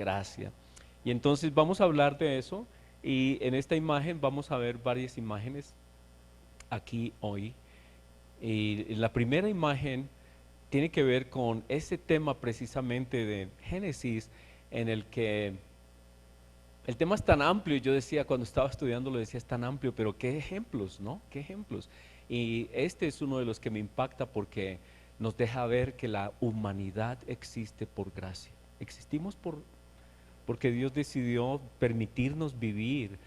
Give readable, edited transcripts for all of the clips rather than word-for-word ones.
gracia. Y entonces vamos a hablar de eso y en esta imagen vamos a ver varias imágenes aquí hoy. Y la primera imagen tiene que ver con ese tema precisamente de Génesis en el que el tema es tan amplio. Yo decía cuando estaba estudiando, lo decía, es tan amplio, pero qué ejemplos, ¿no? Qué ejemplos. Y este es uno de los que me impacta porque nos deja ver que la humanidad existe por gracia. Existimos porque Dios decidió permitirnos vivir.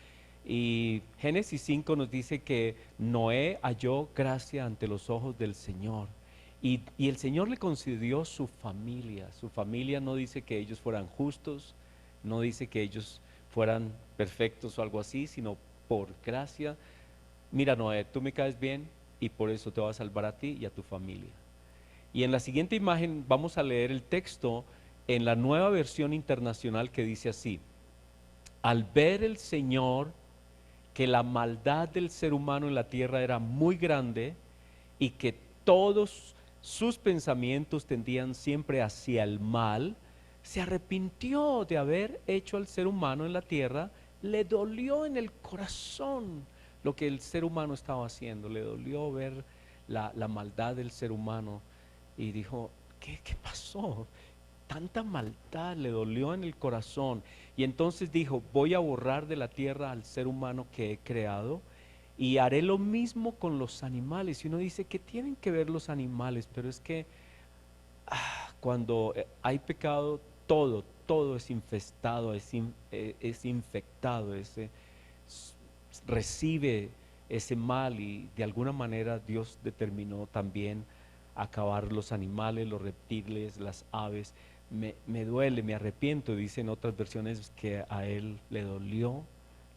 Y Génesis 5 nos dice que Noé halló gracia ante los ojos del Señor. Y el Señor le concedió su familia. Su familia no dice que ellos fueran justos, no dice que ellos fueran perfectos o algo así, sino por gracia. Mira, Noé, tú me caes bien y por eso te voy a salvar a ti y a tu familia. Y en la siguiente imagen vamos a leer el texto en la Nueva Versión Internacional que dice así: al ver el Señor que la maldad del ser humano en la tierra era muy grande y que todos sus pensamientos tendían siempre hacia el mal, se arrepintió de haber hecho al ser humano en la tierra. Le dolió en el corazón lo que el ser humano estaba haciendo, le dolió ver la maldad del ser humano y dijo, ¿qué pasó? Tanta maldad le dolió en el corazón. Y entonces dijo, voy a borrar de la tierra al ser humano que he creado y haré lo mismo con los animales. Y uno dice, ¿qué tienen que ver los animales? Pero es que cuando hay pecado, todo es infestado, es infectado, recibe ese mal y de alguna manera Dios determinó también acabar los animales, los reptiles, las aves. Me duele, me arrepiento, dicen otras versiones que a él le dolió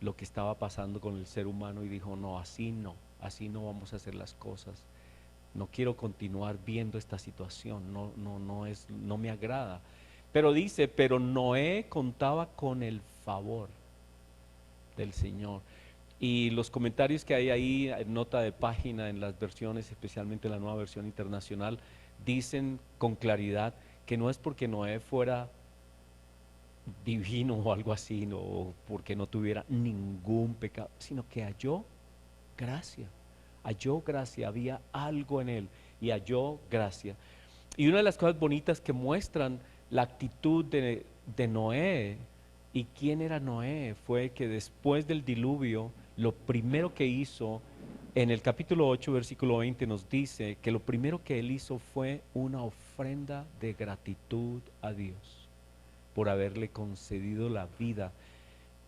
lo que estaba pasando con el ser humano y dijo, no, así no vamos a hacer las cosas. No quiero continuar viendo esta situación, no me agrada. Pero dice, pero Noé contaba con el favor del Señor. Y los comentarios que hay ahí, en nota de página en las versiones, especialmente en la nueva versión internacional, dicen con claridad que no es porque Noé fuera divino o algo así, no, o porque no tuviera ningún pecado, sino que halló gracia, había algo en él y halló gracia. Y una de las cosas bonitas que muestran la actitud de Noé y quién era Noé fue que después del diluvio, lo primero que hizo, en el capítulo 8, versículo 20 nos dice que lo primero que él hizo fue una ofrenda de gratitud a Dios por haberle concedido la vida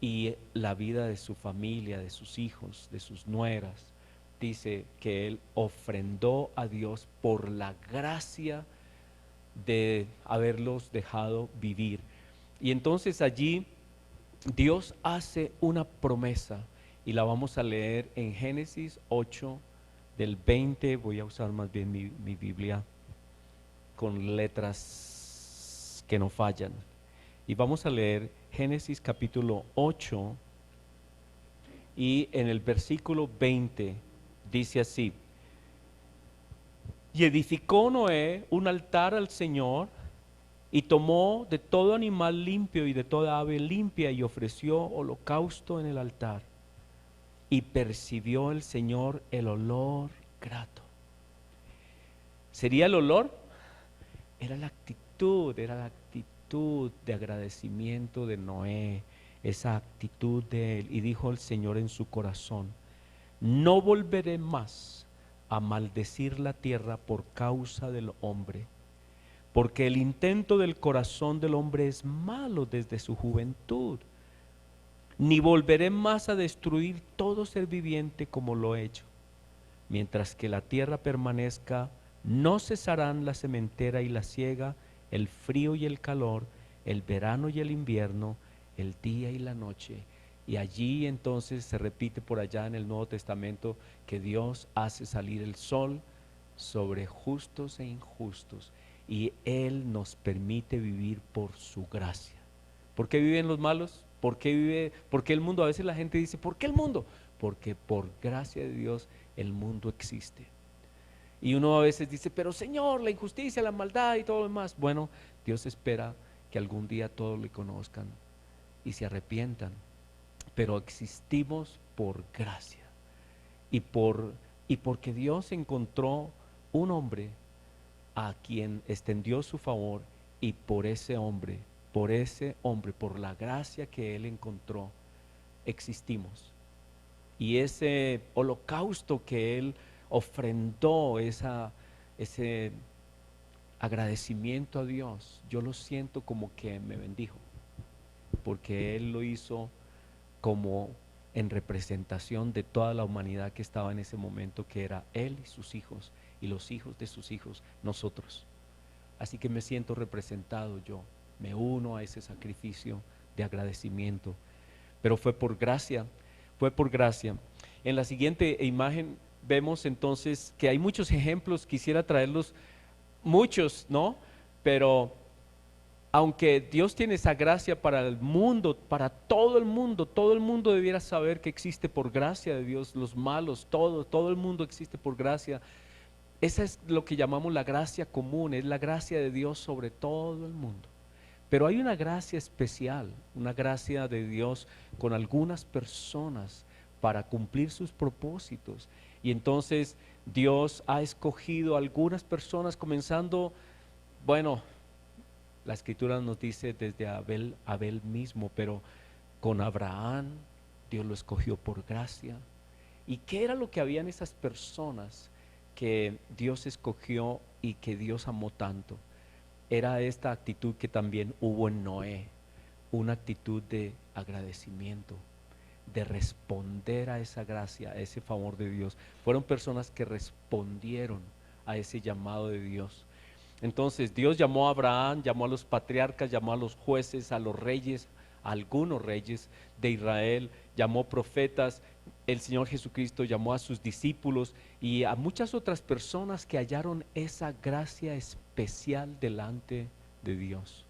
y la vida de su familia, de sus hijos, de sus nueras. Dice que él ofrendó a Dios por la gracia de haberlos dejado vivir. Y entonces allí Dios hace una promesa y la vamos a leer en Génesis 8 del 20. Voy a usar más bien mi Biblia con letras que no fallan. Y vamos a leer Génesis capítulo 8 y en el versículo 20 dice así: y edificó Noé un altar al Señor y tomó de todo animal limpio y de toda ave limpia y ofreció holocausto en el altar. Y percibió el Señor el olor grato. ¿Sería el olor? Era la actitud de agradecimiento de Noé, esa actitud de él. Y dijo el Señor en su corazón, no volveré más a maldecir la tierra por causa del hombre, porque el intento del corazón del hombre es malo desde su juventud. Ni volveré más a destruir todo ser viviente como lo he hecho. Mientras que la tierra permanezca, no cesarán la sementera y la siega, el frío y el calor, el verano y el invierno, el día y la noche. Y allí entonces se repite por allá en el Nuevo Testamento que Dios hace salir el sol sobre justos e injustos y Él nos permite vivir por su gracia. ¿Por qué viven los malos? ¿Por qué el mundo? A veces la gente dice, ¿por qué el mundo? Porque por gracia de Dios el mundo existe. Y uno a veces dice, pero Señor, la injusticia, la maldad y todo lo demás. Bueno, Dios espera que algún día todos le conozcan y se arrepientan, pero existimos por gracia y porque Dios encontró un hombre a quien extendió su favor, y por la gracia que Él encontró, existimos. Y ese holocausto que Él ofrendó, ese agradecimiento a Dios, yo lo siento como que me bendijo, porque Él lo hizo como en representación de toda la humanidad que estaba en ese momento, que era Él y sus hijos, y los hijos de sus hijos, nosotros. Así que me siento representado yo, me uno a ese sacrificio de agradecimiento. Pero fue por gracia, fue por gracia. En la siguiente imagen vemos entonces que hay muchos ejemplos, quisiera traerlos muchos, ¿no? Pero aunque Dios tiene esa gracia para el mundo, para todo el mundo debiera saber que existe por gracia de Dios, los malos, todo el mundo existe por gracia. Esa es lo que llamamos la gracia común, es la gracia de Dios sobre todo el mundo. Pero hay una gracia especial, una gracia de Dios con algunas personas para cumplir sus propósitos. Y entonces Dios ha escogido a algunas personas, comenzando, bueno, la escritura nos dice desde Abel mismo, pero con Abraham Dios lo escogió por gracia. ¿Y qué era lo que había en esas personas que Dios escogió y que Dios amó tanto? Era esta actitud que también hubo en Noé, una actitud de agradecimiento, de responder a esa gracia, a ese favor de Dios. Fueron personas que respondieron a ese llamado de Dios. Entonces Dios llamó a Abraham, llamó a los patriarcas, llamó a los jueces, a los reyes, a algunos reyes de Israel, llamó profetas. El Señor Jesucristo llamó a sus discípulos y a muchas otras personas que hallaron esa gracia especial delante de Dios.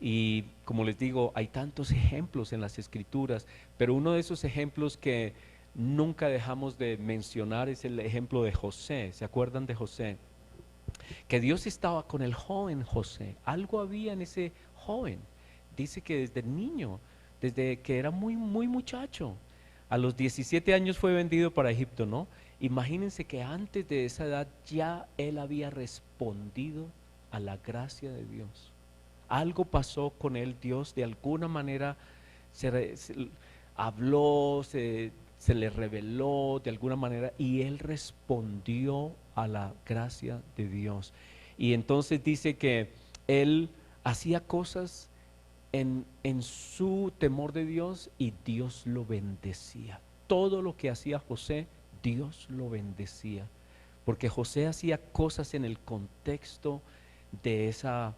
Y como les digo, hay tantos ejemplos en las escrituras, pero uno de esos ejemplos que nunca dejamos de mencionar es el ejemplo de José. ¿Se acuerdan de José? Que Dios estaba con el joven José. Algo había en ese joven. Dice que desde niño, desde que era muy muchacho, a los 17 años fue vendido para Egipto, ¿no? Imagínense que antes de esa edad ya él había respondido a la gracia de Dios. Algo pasó con él, Dios de alguna manera habló, se le reveló de alguna manera y él respondió a la gracia de Dios. Y entonces dice que él hacía cosas en su temor de Dios y Dios lo bendecía. Todo lo que hacía José, Dios lo bendecía. Porque José hacía cosas en el contexto de esa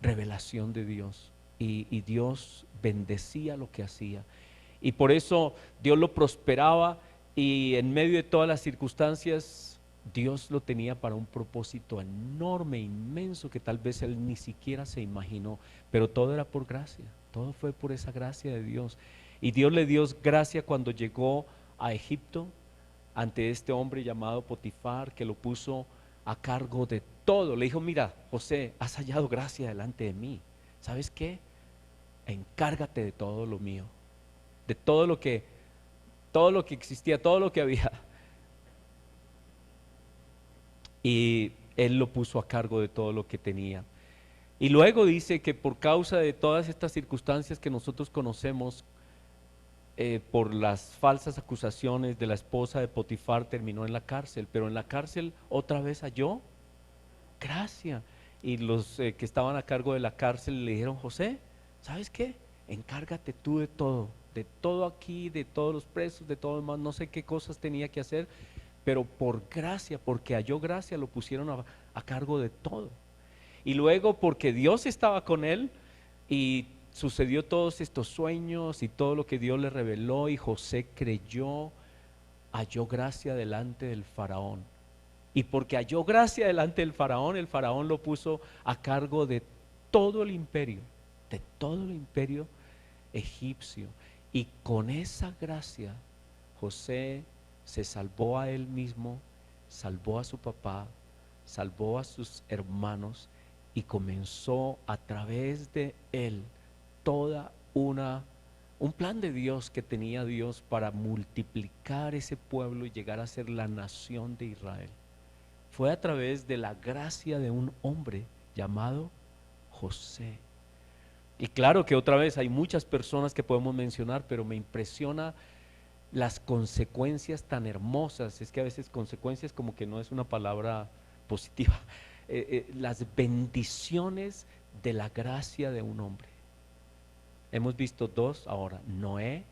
revelación de Dios y Dios bendecía lo que hacía. Y por eso Dios lo prosperaba y en medio de todas las circunstancias Dios lo tenía para un propósito enorme, inmenso, que tal vez él ni siquiera se imaginó, pero todo era por gracia, todo fue por esa gracia de Dios. Y Dios le dio gracia cuando llegó a Egipto ante este hombre llamado Potifar, que lo puso a cargo de todo. Le dijo: mira, José, has hallado gracia delante de mí. ¿Sabes qué? Encárgate de todo lo mío, de todo lo que existía, todo lo que había. Y él lo puso a cargo de todo lo que tenía. Y luego dice que por causa de todas estas circunstancias que nosotros conocemos, por las falsas acusaciones de la esposa de Potifar, terminó en la cárcel, pero en la cárcel otra vez halló gracia. Y los que estaban a cargo de la cárcel le dijeron: José, ¿sabes qué? Encárgate tú de todo aquí, de todos los presos, de todo lo demás. No sé qué cosas tenía que hacer, pero por gracia, porque halló gracia, lo pusieron a cargo de todo. Y luego, porque Dios estaba con él y sucedió todos estos sueños y todo lo que Dios le reveló, y José creyó, halló gracia delante del faraón. Y porque halló gracia delante del faraón, el faraón lo puso a cargo de todo el imperio, de todo el imperio egipcio. Y con esa gracia, José se salvó a él mismo, salvó a su papá, salvó a sus hermanos y comenzó a través de él toda un plan de Dios que tenía Dios para multiplicar ese pueblo y llegar a ser la nación de Israel. Fue a través de la gracia de un hombre llamado José. Y claro que otra vez hay muchas personas que podemos mencionar, pero me impresiona las consecuencias tan hermosas. Es que a veces consecuencias como que no es una palabra positiva. Las bendiciones de la gracia de un hombre. Hemos visto dos ahora. Noé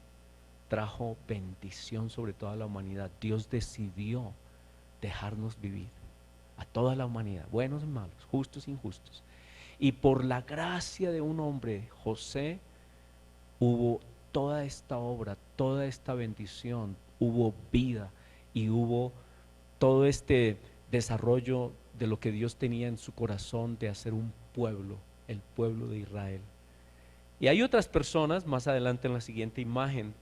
trajo bendición sobre toda la humanidad. Dios decidió dejarnos vivir a toda la humanidad, buenos y malos, justos e injustos. Y por la gracia de un hombre, José, hubo toda esta obra, toda esta bendición, hubo vida y hubo todo este desarrollo de lo que Dios tenía en su corazón de hacer un pueblo, el pueblo de Israel. Y hay otras personas, más adelante en la siguiente imagen,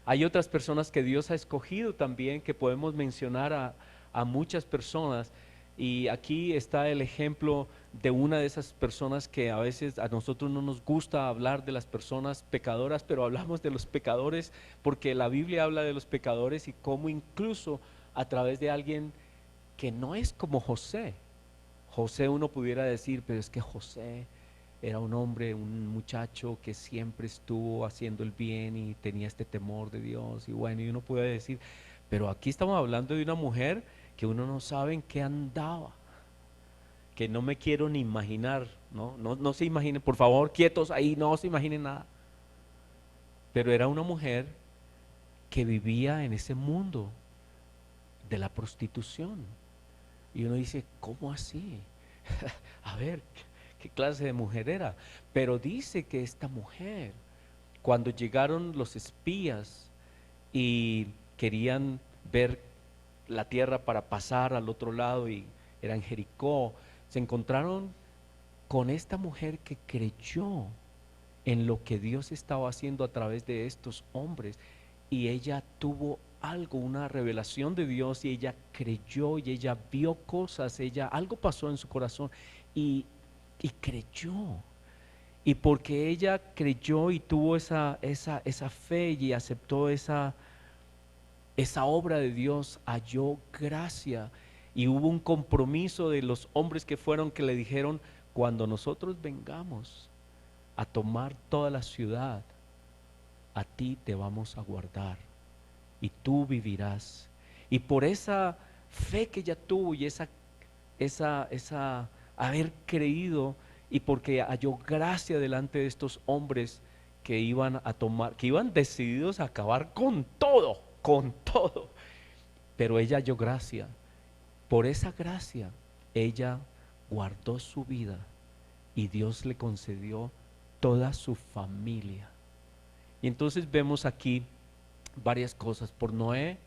hay otras personas que Dios ha escogido también, que podemos mencionar a muchas personas. Y aquí está el ejemplo de una de esas personas que a veces a nosotros no nos gusta hablar de las personas pecadoras, pero hablamos de los pecadores porque la Biblia habla de los pecadores y cómo incluso a través de alguien que no es como José. José uno pudiera decir, pero es que José era un hombre, un muchacho que siempre estuvo haciendo el bien y tenía este temor de Dios. Y bueno, y uno puede decir, pero aquí estamos hablando de una mujer que uno no sabe en qué andaba, que no me quiero ni imaginar, no se imaginen, por favor, quietos ahí, no se imaginen nada. Pero era una mujer que vivía en ese mundo de la prostitución. Y uno dice, ¿cómo así? A ver, ¿qué clase de mujer era? Pero dice que esta mujer, cuando llegaron los espías y querían ver la tierra para pasar al otro lado y era en Jericó, se encontraron con esta mujer que creyó en lo que Dios estaba haciendo a través de estos hombres y ella tuvo algo, una revelación de Dios y ella creyó y ella vio cosas, algo pasó en su corazón y creyó. Y porque ella creyó y tuvo esa fe y aceptó esa obra de Dios, halló gracia y hubo un compromiso de los hombres que fueron que le dijeron, cuando nosotros vengamos a tomar toda la ciudad, a ti te vamos a guardar y tú vivirás. Y por esa fe que ella tuvo y esa haber creído y porque halló gracia delante de estos hombres que iban a tomar, que iban decididos a acabar con todo, pero ella halló gracia. Por esa gracia ella guardó su vida y Dios le concedió toda su familia. Y entonces vemos aquí varias cosas. Por Noé,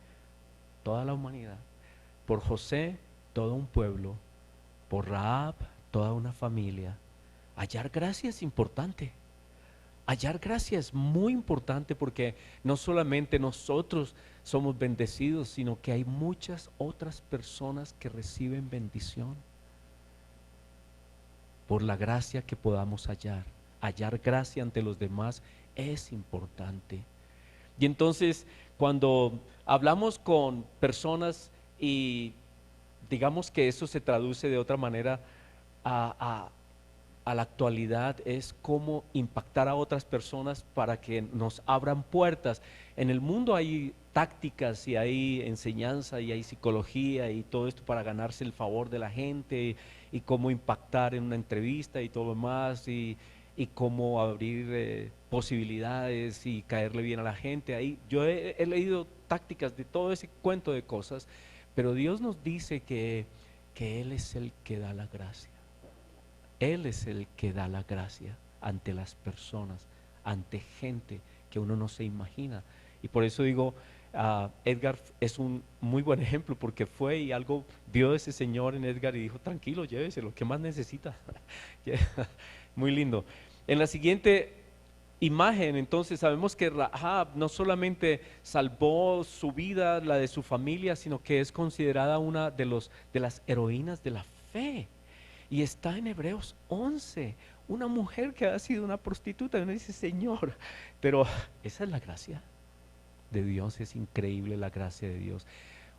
toda la humanidad. Por José, todo un pueblo. Por Rahab, toda una familia. Hallar gracia es importante. Hallar gracia es muy importante porque no solamente nosotros somos bendecidos, sino que hay muchas otras personas que reciben bendición por la gracia que podamos hallar. Hallar gracia ante los demás es importante. Y entonces, cuando hablamos con personas y digamos que eso se traduce de otra manera a la actualidad, es cómo impactar a otras personas para que nos abran puertas. En el mundo hay tácticas y hay enseñanza y hay psicología y todo esto para ganarse el favor de la gente y cómo impactar en una entrevista y todo lo más y cómo abrir posibilidades y caerle bien a la gente. Ahí yo he leído tácticas de todo ese cuento de cosas, pero Dios nos dice que Él es el que da la gracia. Él es el que da la gracia ante las personas, ante gente que uno no se imagina. Y por eso digo, Edgar es un muy buen ejemplo porque fue y algo vio ese señor en Edgar y dijo, tranquilo, lléveselo, ¿qué más necesita? Muy lindo. En la siguiente imagen, entonces sabemos que Rahab no solamente salvó su vida, la de su familia, sino que es considerada una de las heroínas de la fe. Y está en Hebreos 11, una mujer que ha sido una prostituta. Y uno dice, Señor, pero esa es la gracia de Dios, es increíble la gracia de Dios.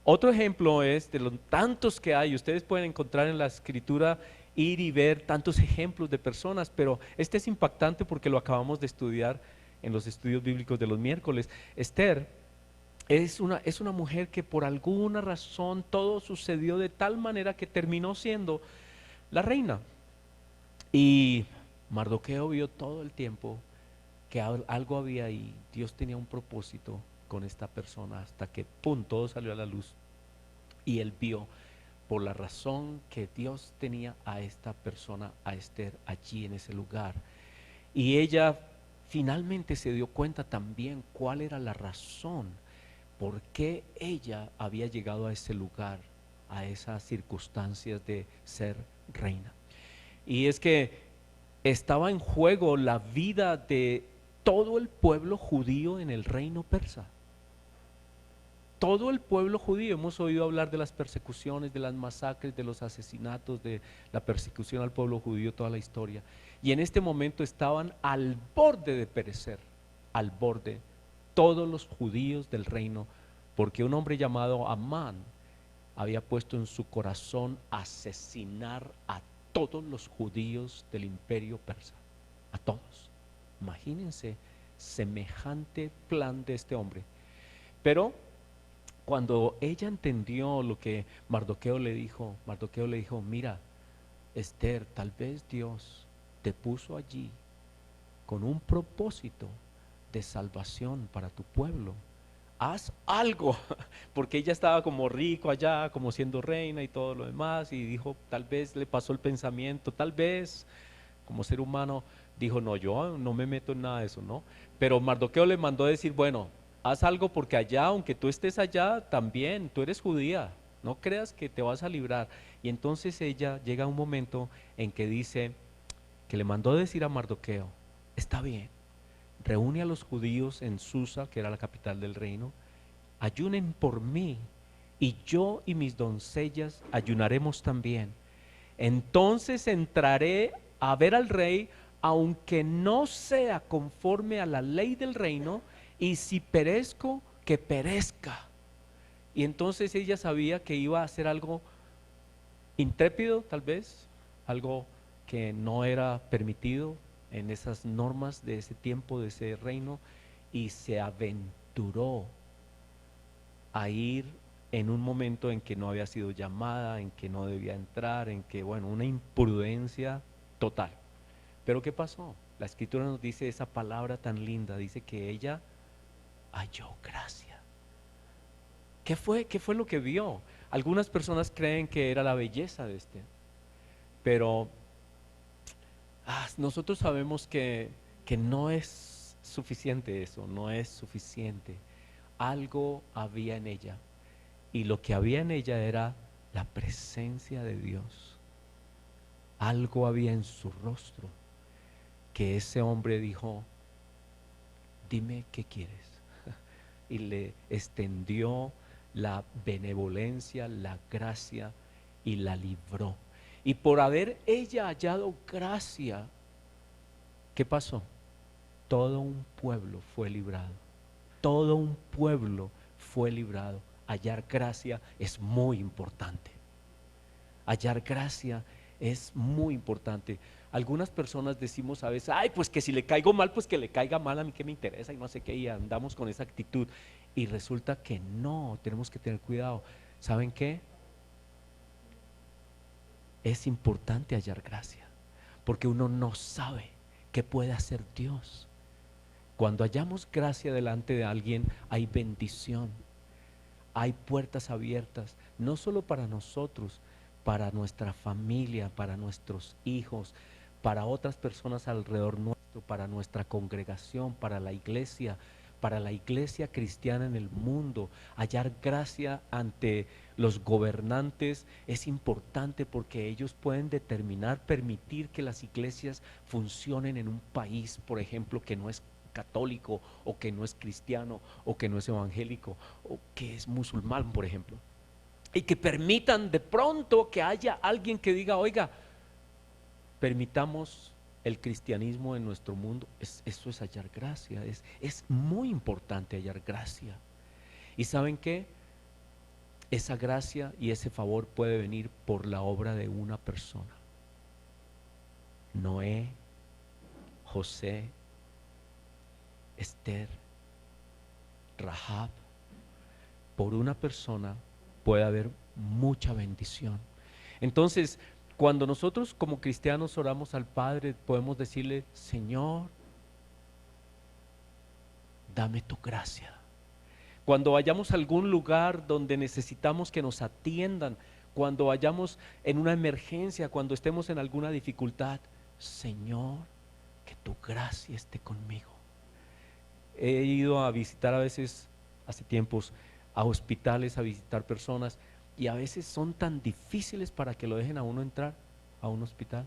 Otro ejemplo es de los tantos que hay, ustedes pueden encontrar en la escritura, ir y ver tantos ejemplos de personas, pero este es impactante porque lo acabamos de estudiar en los estudios bíblicos de los miércoles. Esther es una mujer que por alguna razón todo sucedió de tal manera que terminó siendo la reina. Y Mardoqueo vio todo el tiempo que algo había ahí, Dios tenía un propósito con esta persona, hasta que pum, todo salió a la luz. Y él vio por la razón que Dios tenía a esta persona, a Esther, allí en ese lugar. Y ella finalmente se dio cuenta también cuál era la razón por qué ella había llegado a ese lugar, a esas circunstancias de ser reina. Y es que estaba en juego la vida de todo el pueblo judío en el reino persa. Todo el pueblo judío, hemos oído hablar de las persecuciones, de las masacres, de los asesinatos, de la persecución al pueblo judío, toda la historia. Y en este momento estaban al borde de perecer, al borde, todos los judíos del reino, porque un hombre llamado Amán había puesto en su corazón asesinar a todos los judíos del imperio persa, a todos. Imagínense semejante plan de este hombre. Pero cuando ella entendió lo que Mardoqueo le dijo, mira, Esther, tal vez Dios te puso allí con un propósito de salvación para tu pueblo. Haz algo, porque ella estaba como rico allá, como siendo reina y todo lo demás, y dijo, tal vez le pasó el pensamiento, tal vez como ser humano dijo, no, yo no me meto en nada de eso, ¿no? Pero Mardoqueo le mandó a decir, bueno, haz algo porque allá, aunque tú estés allá, también tú eres judía, no creas que te vas a librar. Y entonces ella llega a un momento en que dice, que le mandó a decir a Mardoqueo, está bien, reúne a los judíos en Susa, que era la capital del reino, ayunen por mí, y yo y mis doncellas ayunaremos también. Entonces entraré a ver al rey, aunque no sea conforme a la ley del reino, y si perezco, que perezca. Y entonces ella sabía que iba a hacer algo intrépido, tal vez, algo que no era permitido en esas normas de ese tiempo, de ese reino, y se aventuró a ir en un momento en que no había sido llamada, en que no debía entrar, en que, bueno, una imprudencia total. Pero ¿qué pasó? La escritura nos dice esa palabra tan linda, dice que ella halló gracia. ¿Qué fue lo que vio? Algunas personas creen que era la belleza de este, pero nosotros sabemos que no es suficiente eso, no es suficiente. Algo había en ella, y lo que había en ella era la presencia de Dios. Algo había en su rostro que ese hombre dijo, dime qué quieres. Y le extendió la benevolencia, la gracia, y la libró. Y por haber ella hallado gracia, ¿qué pasó? Todo un pueblo fue librado. Todo un pueblo fue librado. Hallar gracia es muy importante. Hallar gracia es muy importante. Algunas personas decimos a veces, ay, pues que si le caigo mal, pues que le caiga mal, a mí que me interesa y no sé qué, y andamos con esa actitud. Y resulta que no, tenemos que tener cuidado. ¿Saben qué? Es importante hallar gracia, porque uno no sabe qué puede hacer Dios. Cuando hallamos gracia delante de alguien, hay bendición, hay puertas abiertas, no solo para nosotros, para nuestra familia, para nuestros hijos, para otras personas alrededor nuestro, para nuestra congregación, para la iglesia cristiana en el mundo. Hallar gracia ante los gobernantes es importante porque ellos pueden determinar, permitir que las iglesias funcionen en un país, por ejemplo, que no es católico, o que no es cristiano, o que no es evangélico, o que es musulmán, por ejemplo, y que permitan de pronto que haya alguien que diga, oiga, permitamos el cristianismo en nuestro mundo, eso es hallar gracia, es muy importante hallar gracia. ¿Y saben qué? Esa gracia y ese favor puede venir por la obra de una persona. Noé, José, Esther, Rahab. Por una persona puede haber mucha bendición. Entonces, cuando nosotros como cristianos oramos al Padre, podemos decirle: Señor, dame tu gracia. Cuando vayamos a algún lugar donde necesitamos que nos atiendan, cuando vayamos en una emergencia, cuando estemos en alguna dificultad, Señor, que tu gracia esté conmigo. He ido a visitar a veces, hace tiempos, a hospitales, a visitar personas, y a veces son tan difíciles para que lo dejen a uno entrar a un hospital.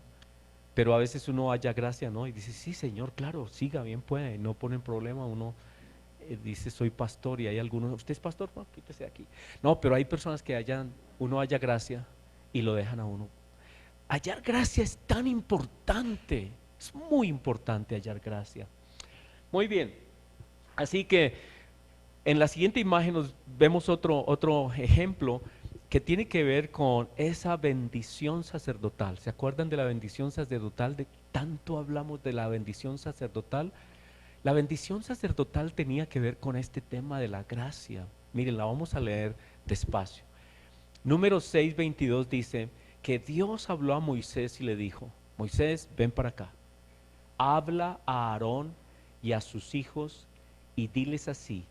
Pero a veces uno halla gracia, ¿no? Y dice: sí, Señor, claro, siga, bien puede, no ponen problema. Uno dice: soy pastor, y hay algunos: ¿usted es pastor? No, quítese de aquí. No, pero hay personas que uno halla gracia y lo dejan a uno. Hallar gracia es tan importante, es muy importante hallar gracia. Muy bien, así que en la siguiente imagen vemos otro ejemplo que tiene que ver con esa bendición sacerdotal. ¿Se acuerdan de la bendición sacerdotal? De tanto hablamos de la bendición sacerdotal. La bendición sacerdotal tenía que ver con este tema de la gracia. Miren, la vamos a leer despacio. Números 6:22 dice que Dios habló a Moisés y le dijo: Moisés, ven para acá. Habla a Aarón y a sus hijos y diles así: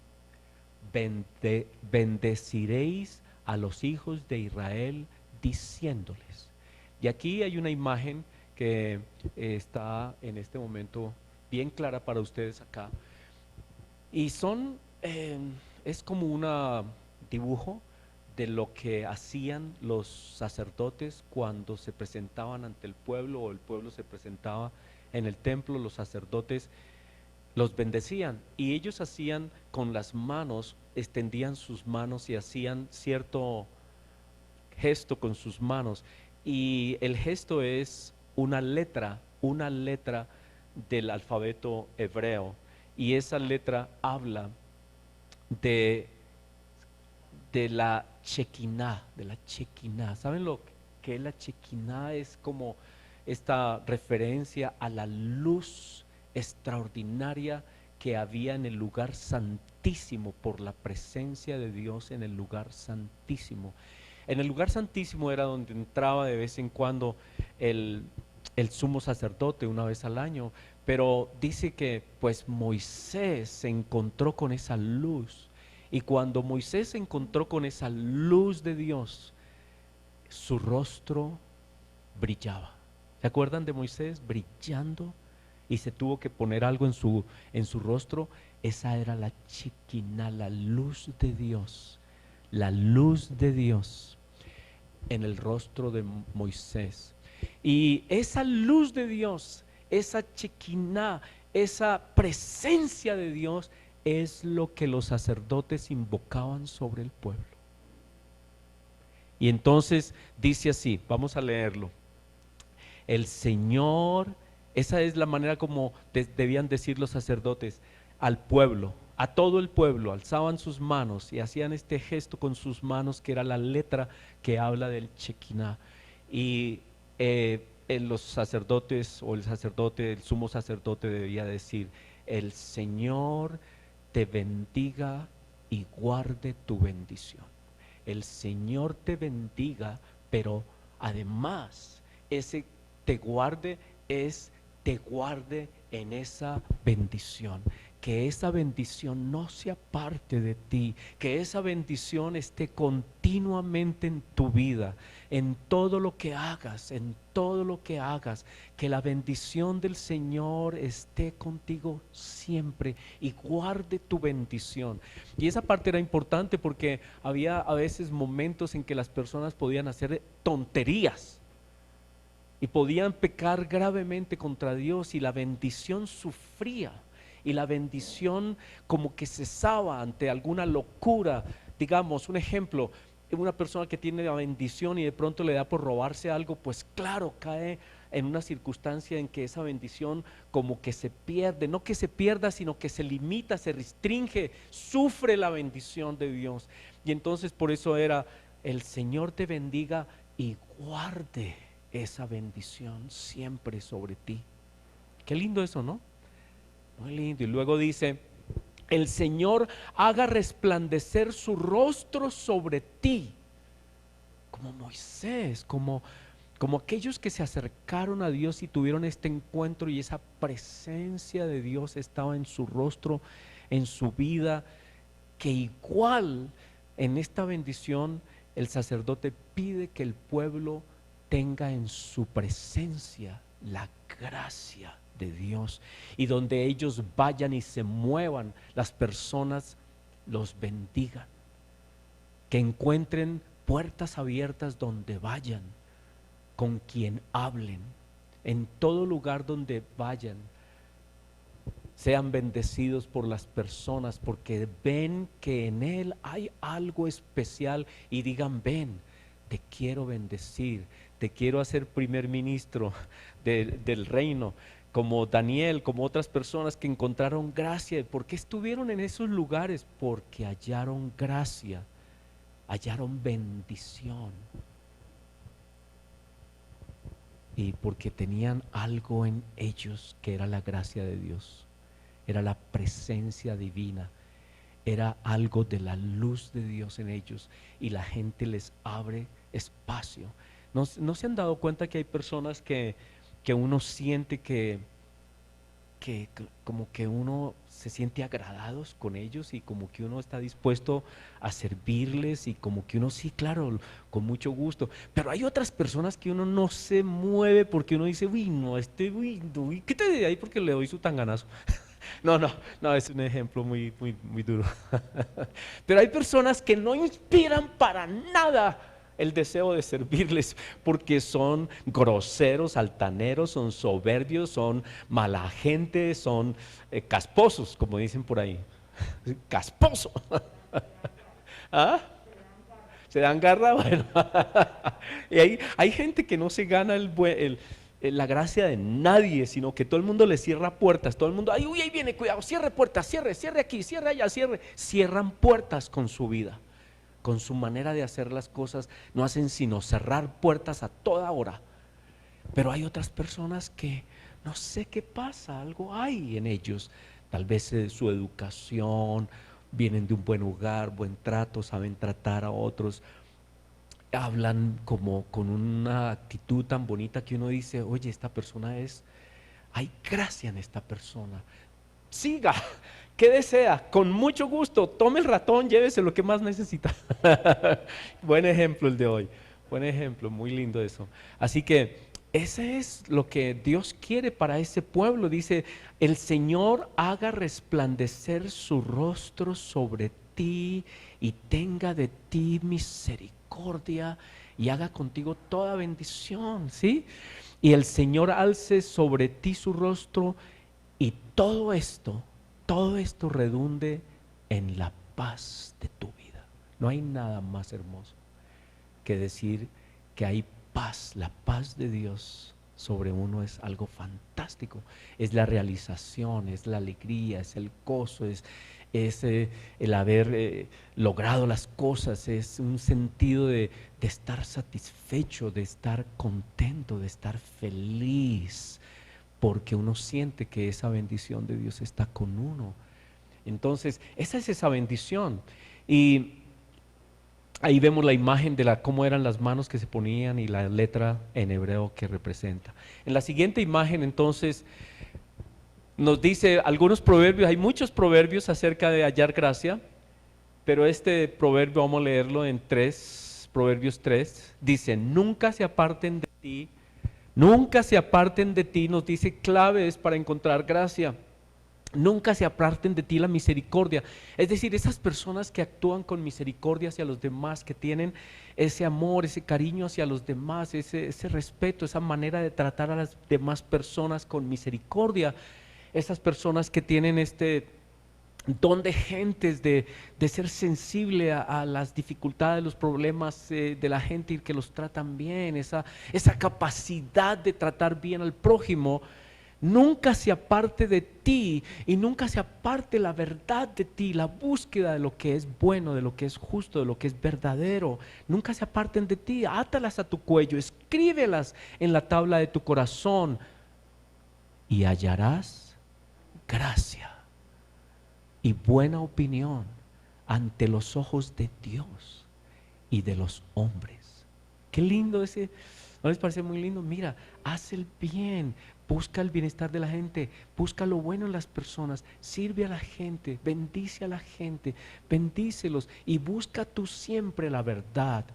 bendeciréis a los hijos de Israel diciéndoles. Y aquí hay una imagen que está en este momento bien clara para ustedes acá. Y es como un dibujo de lo que hacían los sacerdotes cuando se presentaban ante el pueblo, o el pueblo se presentaba en el templo. Los sacerdotes los bendecían, y ellos hacían con las manos, extendían sus manos y hacían cierto gesto con sus manos, y el gesto es una letra del alfabeto hebreo, y esa letra habla de la Shekinah, ¿Saben lo que es la Shekinah? Es como esta referencia a la luz extraordinaria que había en el lugar santísimo, por la presencia de Dios en el lugar santísimo. En el lugar santísimo era donde entraba de vez en cuando el sumo sacerdote, una vez al año, pero dice que pues Moisés se encontró con esa luz, y cuando Moisés se encontró con esa luz de Dios, su rostro brillaba. ¿Se acuerdan de Moisés brillando? Y se tuvo que poner algo en su rostro. Esa era la Shekinah, la luz de Dios. La luz de Dios en el rostro de Moisés. Y esa luz de Dios, esa Shekinah, esa presencia de Dios, es lo que los sacerdotes invocaban sobre el pueblo. Y entonces dice así, vamos a leerlo. El Señor, esa es la manera como debían decir los sacerdotes al pueblo, a todo el pueblo. Alzaban sus manos y hacían este gesto con sus manos, que era la letra que habla del Shekinah. Y los sacerdotes, o el sacerdote, el sumo sacerdote, debía decir: el Señor te bendiga y guarde tu bendición. El Señor te bendiga, pero además ese te guarde te guarde en esa bendición. Que esa bendición no se aparte de ti, que esa bendición esté continuamente en tu vida, en todo lo que hagas, que la bendición del Señor esté contigo siempre y guarde tu bendición. Y esa parte era importante porque había a veces momentos en que las personas podían hacer tonterías y podían pecar gravemente contra Dios, y la bendición sufría, y la bendición como que cesaba ante alguna locura. Digamos, un ejemplo: una persona que tiene la bendición y de pronto le da por robarse algo, pues claro, cae en una circunstancia en que esa bendición como que se pierde, no que se pierda, sino que se limita, se restringe, sufre la bendición de Dios. Y entonces por eso era: el Señor te bendiga y guarde esa bendición siempre sobre ti. Qué lindo eso, ¿no? Muy lindo. Y luego dice: el Señor haga resplandecer su rostro sobre ti. Como Moisés, como aquellos que se acercaron a Dios y tuvieron este encuentro, y esa presencia de Dios estaba en su rostro, en su vida, que igual en esta bendición el sacerdote pide que el pueblo tenga en su presencia la gracia de Dios, y donde ellos vayan y se muevan, las personas los bendigan, que encuentren puertas abiertas donde vayan, con quien hablen, en todo lugar donde vayan, sean bendecidos por las personas, porque ven que en Él hay algo especial y digan: ven, te quiero bendecir, te quiero hacer primer ministro del reino, como Daniel, como otras personas que encontraron gracia. ¿Por qué estuvieron en esos lugares? Porque hallaron gracia, hallaron bendición, y porque tenían algo en ellos que era la gracia de Dios, era la presencia divina, era algo de la luz de Dios en ellos, y la gente les abre espacio. ¿No se han dado cuenta que hay personas que uno siente que como que uno se siente agradados con ellos, y como que uno está dispuesto a servirles, y como que uno sí, claro, con mucho gusto? Pero hay otras personas que uno no se mueve porque uno dice: uy, no, uy, quítate de ahí porque le doy su tanganazo. No, es un ejemplo muy, muy, muy duro. Pero hay personas que no inspiran para nada el deseo de servirles, porque son groseros, altaneros, son soberbios, son mala gente, son casposos, como dicen por ahí. Casposo. ¿Ah? ¿Se dan garra? Bueno. Y hay gente que no se gana la gracia de nadie, sino que todo el mundo le cierra puertas. Todo el mundo: ay, uy, ahí viene, cuidado, cierre puertas, cierre aquí, cierre allá, cierre. Cierran puertas con su vida, con su manera de hacer las cosas. No hacen sino cerrar puertas a toda hora. Pero hay otras personas que no sé qué pasa, algo hay en ellos. Tal vez su educación, vienen de un buen hogar, buen trato, saben tratar a otros, hablan como con una actitud tan bonita que uno dice: oye, esta persona hay gracia en esta persona. Siga, ¿qué desea? Con mucho gusto, tome el ratón, llévese lo que más necesita. Buen ejemplo el de hoy, buen ejemplo, muy lindo eso. Así que ese es lo que Dios quiere para ese pueblo. Dice: el Señor haga resplandecer su rostro sobre ti y tenga de ti misericordia, y haga contigo toda bendición, ¿sí? Y el Señor alce sobre ti su rostro, y todo esto redunde en la paz de tu vida. No hay nada más hermoso que decir que hay paz. La paz de Dios sobre uno es algo fantástico. Es la realización, es la alegría, es el gozo, es el haber logrado las cosas, es un sentido de estar satisfecho, de estar contento, de estar feliz, porque uno siente que esa bendición de Dios está con uno. Entonces, esa es esa bendición. Y ahí vemos la imagen de cómo eran las manos que se ponían y la letra en hebreo que representa. En la siguiente imagen, entonces, nos dice algunos proverbios. Hay muchos proverbios acerca de hallar gracia, pero este proverbio vamos a leerlo en Proverbios 3. Dice: nunca se aparten de ti. Nunca se aparten de ti, nos dice claves para encontrar gracia. Nunca se aparten de ti la misericordia. Es decir, esas personas que actúan con misericordia hacia los demás, que tienen ese amor, ese cariño hacia los demás, ese respeto, esa manera de tratar a las demás personas con misericordia. Esas personas que tienen don de gentes, de ser sensible a las dificultades, los problemas de la gente y que los tratan bien, esa capacidad de tratar bien al prójimo, nunca se aparte de ti y nunca se aparte la verdad de ti, la búsqueda de lo que es bueno, de lo que es justo, de lo que es verdadero. Nunca se aparten de ti, átalas a tu cuello, escríbelas en la tabla de tu corazón y hallarás gracia y buena opinión ante los ojos de Dios y de los hombres. Qué lindo ese, ¿no les parece muy lindo? Mira, haz el bien, busca el bienestar de la gente, busca lo bueno en las personas, sirve a la gente, bendice a la gente, bendícelos y busca tú siempre la verdad.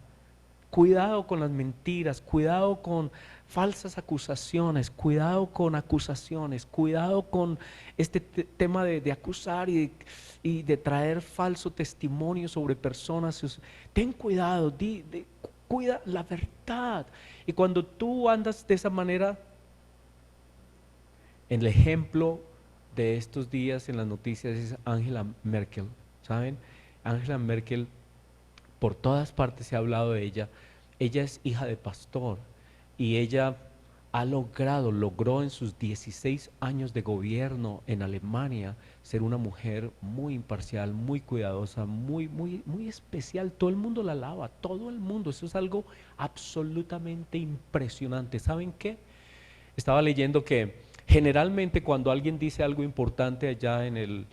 Cuidado con las mentiras, cuidado con falsas acusaciones, cuidado con acusaciones, cuidado con este tema de acusar y de traer falso testimonio sobre personas. Ten cuidado, cuida la verdad. Y cuando tú andas de esa manera, en el ejemplo de estos días en las noticias es Angela Merkel, ¿saben? Angela Merkel, por todas partes se ha hablado de ella. Ella es hija de pastor y ella logró en sus 16 años de gobierno en Alemania ser una mujer muy imparcial, muy cuidadosa, muy especial. Todo el mundo la alaba, todo el mundo. Eso es algo absolutamente impresionante. ¿Saben qué? Estaba leyendo que generalmente cuando alguien dice algo importante allá en el,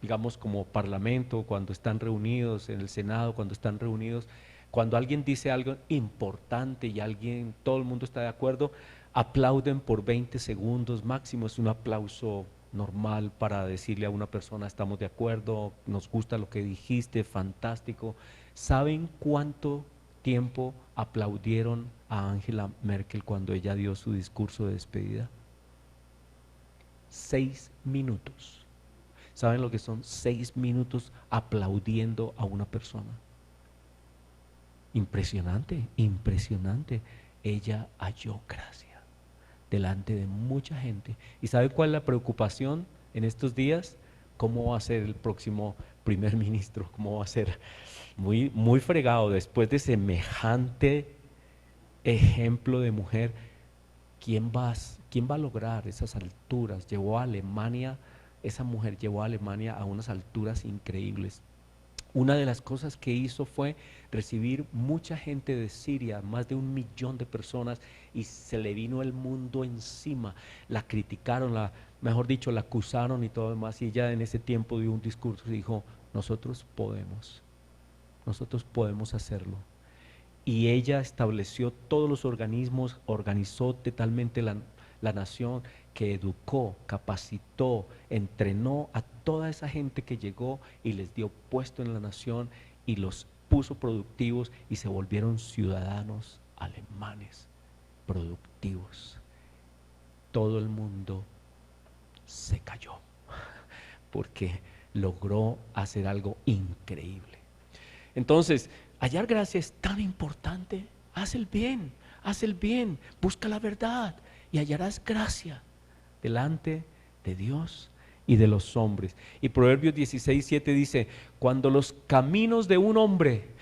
digamos, como parlamento, cuando están reunidos, en el Senado, cuando están reunidos, cuando alguien dice algo importante y todo el mundo está de acuerdo, aplauden por 20 segundos, máximo es un aplauso normal para decirle a una persona estamos de acuerdo, nos gusta lo que dijiste, fantástico. ¿Saben cuánto tiempo aplaudieron a Angela Merkel cuando ella dio su discurso de despedida? 6 minutos. ¿Saben lo que son 6 minutos aplaudiendo a una persona? Impresionante, impresionante. Ella halló gracia delante de mucha gente. ¿Y sabe cuál es la preocupación en estos días? ¿Cómo va a ser el próximo primer ministro? ¿Cómo va a ser? Muy fregado después de semejante ejemplo de mujer. ¿Quién va a lograr esas alturas? Esa mujer llevó a Alemania a unas alturas increíbles. Una de las cosas que hizo fue recibir mucha gente de Siria, más de 1 millón de personas, y se le vino el mundo encima. La criticaron, mejor dicho, la acusaron y todo lo demás. Y ella en ese tiempo dio un discurso y dijo, nosotros podemos hacerlo. Y ella estableció todos los organismos, organizó totalmente la nación, que educó, capacitó, entrenó a toda esa gente que llegó y les dio puesto en la nación y los puso productivos y se volvieron ciudadanos alemanes productivos. Todo el mundo se cayó porque logró hacer algo increíble. Entonces, hallar gracia es tan importante. Haz el bien, busca la verdad y hallarás gracia delante de Dios y de los hombres. Y Proverbios 16:7 dice, cuando los caminos de un hombre,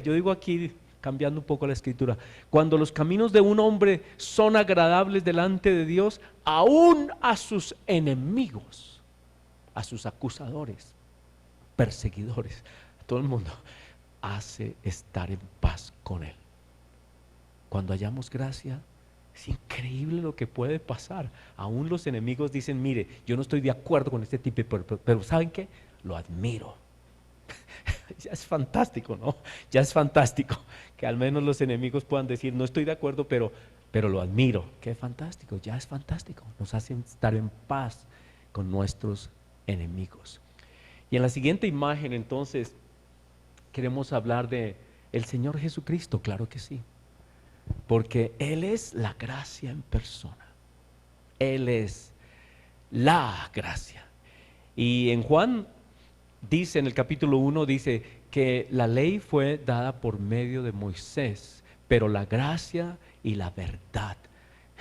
yo digo aquí cambiando un poco la escritura, cuando los caminos de un hombre son agradables delante de Dios, aún a sus enemigos, a sus acusadores, perseguidores, a todo el mundo, hace estar en paz con él. Cuando hallamos gracia, es increíble lo que puede pasar. Aún los enemigos dicen, mire, yo no estoy de acuerdo con este tipo, pero ¿saben qué? Lo admiro. Ya es fantástico, ¿no? Ya es fantástico que al menos los enemigos puedan decir, no estoy de acuerdo, pero lo admiro. Qué fantástico, ya es fantástico. Nos hacen estar en paz con nuestros enemigos. Y en la siguiente imagen, entonces, queremos hablar de el Señor Jesucristo, claro que sí. Porque Él es la gracia en persona. Él es la gracia. Y en Juan dice, en el capítulo 1, dice que la ley fue dada por medio de Moisés, pero la gracia y la verdad.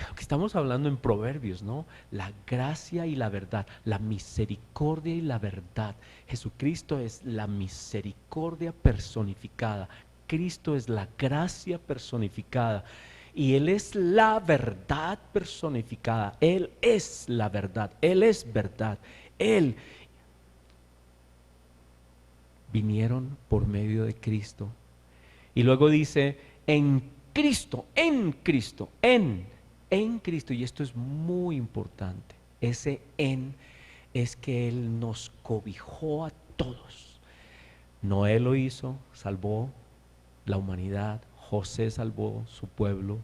Lo que estamos hablando en Proverbios, ¿no? La gracia y la verdad, la misericordia y la verdad. Jesucristo es la misericordia personificada. Cristo es la gracia personificada. Y Él es la verdad personificada. Él es la verdad. Él es verdad. Él vinieron por medio de Cristo. Y luego dice, en Cristo, en Cristo. Y esto es muy importante. Ese en es que Él nos cobijó a todos. Noé lo hizo, salvó la humanidad. José salvó su pueblo.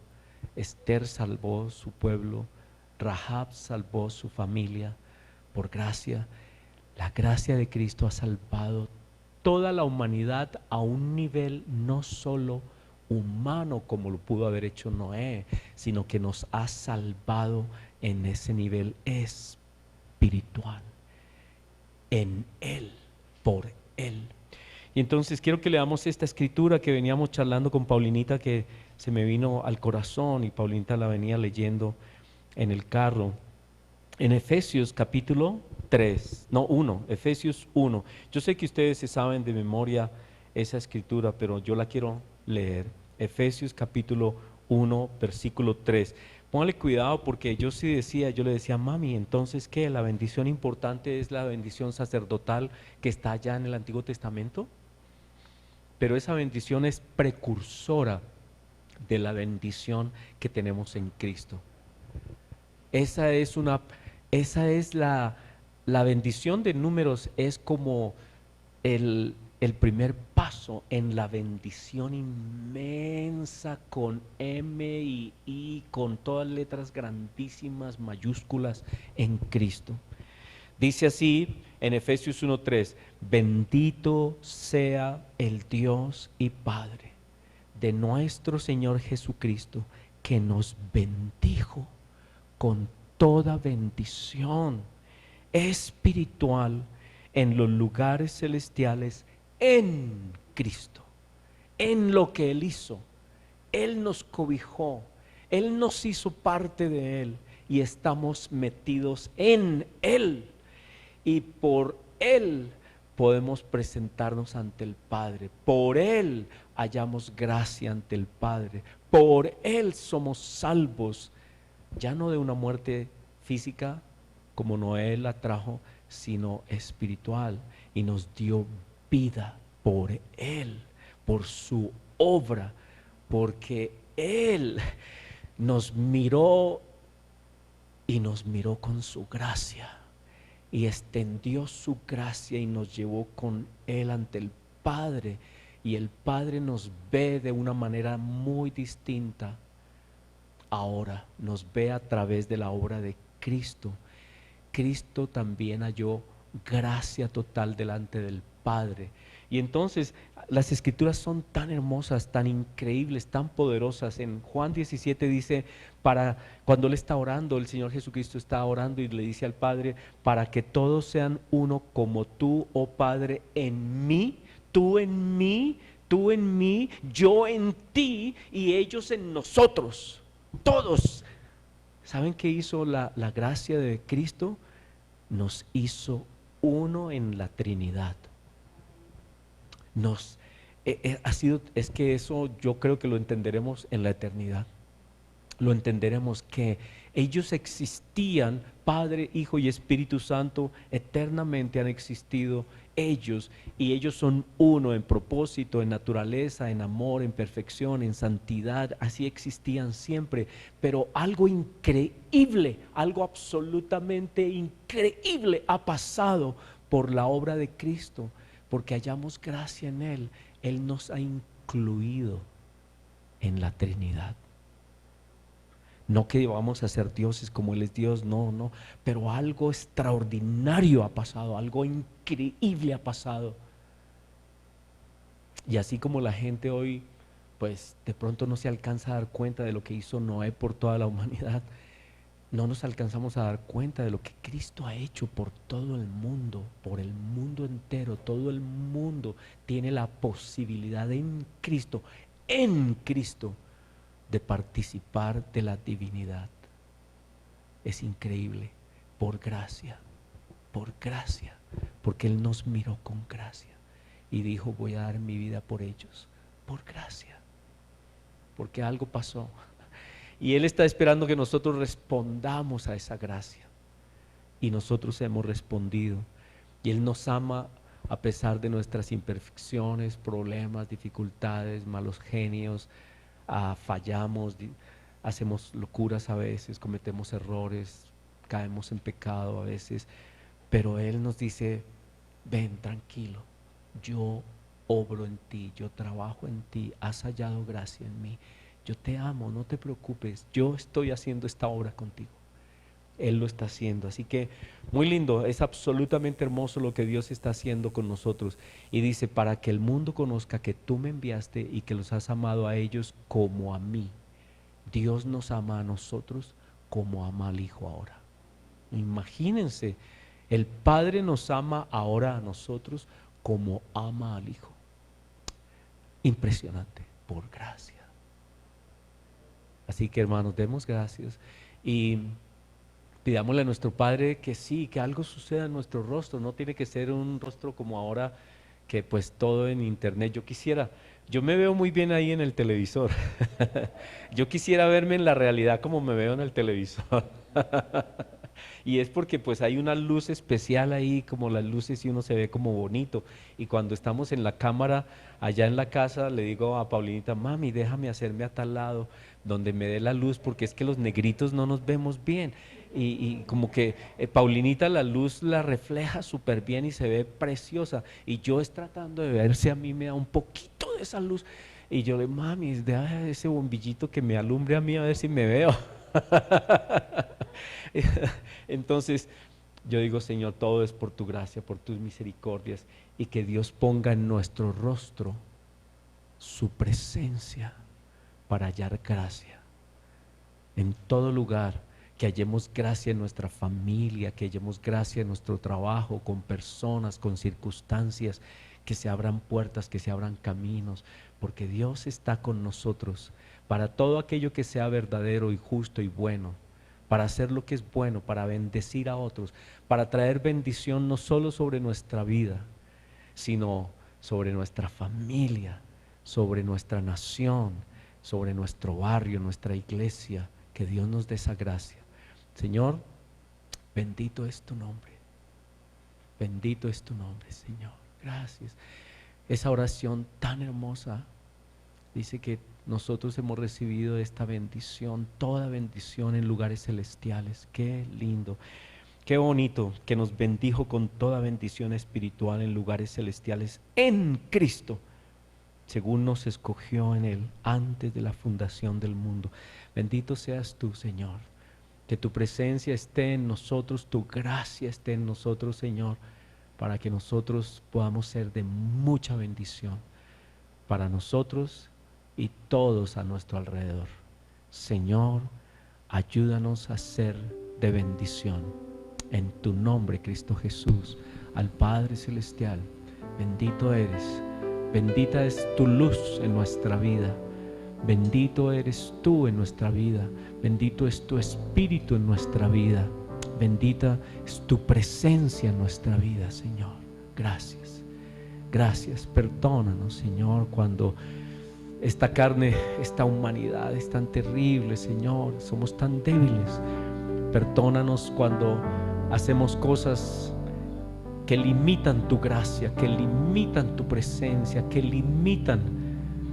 Esther salvó su pueblo. Rahab salvó su familia. Por gracia, la gracia de Cristo ha salvado toda la humanidad a un nivel no solo humano como lo pudo haber hecho Noé, sino que nos ha salvado en ese nivel espiritual, en Él, por Él. Y entonces quiero que leamos esta escritura que veníamos charlando con Paulinita, que se me vino al corazón y Paulinita la venía leyendo en el carro. En Efesios capítulo 3, no 1, Efesios 1. Yo sé que ustedes se saben de memoria esa escritura, pero yo la quiero leer. Efesios capítulo 1, versículo 3. Póngale cuidado porque yo sí decía, yo le decía, mami, entonces ¿qué? ¿La bendición importante es la bendición sacerdotal que está allá en el Antiguo Testamento? Pero esa bendición es precursora de la bendición que tenemos en Cristo. Esa es una, esa es la bendición de números, es como el primer paso en la bendición inmensa con M y I, con todas letras grandísimas, mayúsculas en Cristo. Dice así en Efesios 1:3, bendito sea el Dios y Padre de nuestro Señor Jesucristo, que nos bendijo con toda bendición espiritual en los lugares celestiales en Cristo, en lo que Él hizo. Él nos cobijó, Él nos hizo parte de Él y estamos metidos en Él. Y por Él podemos presentarnos ante el Padre. Por Él hallamos gracia ante el Padre. Por Él somos salvos, ya no de una muerte física como Noé la trajo, sino espiritual. Y nos dio vida por Él, por su obra, porque Él nos miró y nos miró con su gracia y extendió su gracia y nos llevó con Él ante el Padre, y el Padre nos ve de una manera muy distinta. Ahora nos ve a través de la obra de Cristo. Cristo también halló gracia total delante del Padre. Y entonces las escrituras son tan hermosas, tan increíbles, tan poderosas. En Juan 17 dice, para cuando Él está orando, el Señor Jesucristo está orando y le dice al Padre, para que todos sean uno como tú, oh Padre, en mí, tú en mí, tú en mí, yo en ti y ellos en nosotros. Todos. ¿Saben qué hizo la gracia de Cristo? Nos hizo uno en la Trinidad. Nos ha sido, es que eso yo creo que lo entenderemos en la eternidad. Lo entenderemos que ellos existían, Padre, Hijo y Espíritu Santo, eternamente han existido ellos, y ellos son uno en propósito, en naturaleza, en amor, en perfección, en santidad. Así existían siempre. Pero algo increíble, algo absolutamente increíble ha pasado por la obra de Cristo, porque hallamos gracia en Él. Él nos ha incluido en la Trinidad. No que vamos a ser dioses como Él es Dios, no, no. Pero algo extraordinario ha pasado, algo increíble ha pasado. Y así como la gente hoy, pues de pronto no se alcanza a dar cuenta de lo que hizo Noé por toda la humanidad, no nos alcanzamos a dar cuenta de lo que Cristo ha hecho por todo el mundo, por el mundo entero. Todo el mundo tiene la posibilidad en Cristo, de participar de la divinidad. es increíble, por gracia, porque Él nos miró con gracia y dijo, voy a dar mi vida por ellos, por gracia, porque algo pasó. Y Él está esperando que nosotros respondamos a esa gracia. Y nosotros hemos respondido. Y Él nos ama a pesar de nuestras imperfecciones, problemas, dificultades, malos genios. Fallamos, hacemos locuras a veces, cometemos errores, caemos en pecado a veces. Pero Él nos dice, ven tranquilo, yo obro en ti, yo trabajo en ti, has hallado gracia en mí. Yo te amo, no te preocupes, yo estoy haciendo esta obra contigo. Él lo está haciendo, así que muy lindo, es absolutamente hermoso lo que Dios está haciendo con nosotros. Y dice, para que el mundo conozca que tú me enviaste y que los has amado a ellos como a mí. Dios nos ama a nosotros como ama al Hijo ahora. Imagínense, el Padre nos ama ahora a nosotros como ama al Hijo. Impresionante, por gracia. Así que hermanos, demos gracias y pidámosle a nuestro Padre que sí, que algo suceda en nuestro rostro. No tiene que ser un rostro como ahora, que pues todo en internet. Yo me veo muy bien ahí en el televisor. Yo quisiera verme en la realidad como me veo en el televisor. Y es porque pues hay una luz especial ahí, como las luces, y uno se ve como bonito. Y cuando estamos en la cámara, allá en la casa, le digo a Paulinita, mami, déjame hacerme a tal lado, donde me dé la luz, porque es que los negritos no nos vemos bien. Y como que Paulinita la luz la refleja súper bien y se ve preciosa. Y yo es tratando de ver si a mí me da un poquito de esa luz. Y yo le digo, mami, deja ese bombillito que me alumbre a mí a ver si me veo. Entonces yo digo, Señor, todo es por tu gracia, por tus misericordias, y que Dios ponga en nuestro rostro su presencia para hallar gracia en todo lugar, que hallemos gracia en nuestra familia, que hallemos gracia en nuestro trabajo, con personas, con circunstancias, que se abran puertas, que se abran caminos, porque Dios está con nosotros para todo aquello que sea verdadero y justo y bueno, para hacer lo que es bueno, para bendecir a otros, para traer bendición no solo sobre nuestra vida, sino sobre nuestra familia, sobre nuestra nación, sobre nuestro barrio, nuestra iglesia. Que Dios nos dé esa gracia. Señor, bendito es tu nombre. Bendito es tu nombre, Señor. Gracias. Esa oración tan hermosa dice que nosotros hemos recibido esta bendición, toda bendición en lugares celestiales. Qué lindo, qué bonito que nos bendijo con toda bendición espiritual en lugares celestiales en Cristo, según nos escogió en Él antes de la fundación del mundo. Bendito seas tú, Señor. Que tu presencia esté en nosotros, tu gracia esté en nosotros, Señor, para que nosotros podamos ser de mucha bendición para nosotros y todos a nuestro alrededor. Señor, ayúdanos a ser de bendición. En tu nombre, Cristo Jesús, al Padre Celestial, bendito eres. Bendita es tu luz en nuestra vida. Bendito eres tú en nuestra vida. Bendito es tu Espíritu en nuestra vida. Bendita es tu presencia en nuestra vida, Señor. Gracias. Gracias. Perdónanos, Señor, cuando esta carne, esta humanidad es tan terrible, Señor. Somos tan débiles. Perdónanos cuando hacemos cosas que limitan tu gracia, que limitan tu presencia, que limitan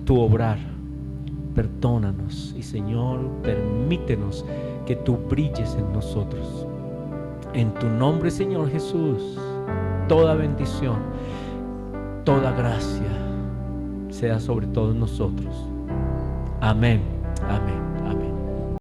tu obrar. Perdónanos y, Señor, permítenos que tú brilles en nosotros. En tu nombre, Señor Jesús, toda bendición, toda gracia sea sobre todos nosotros. Amén, amén.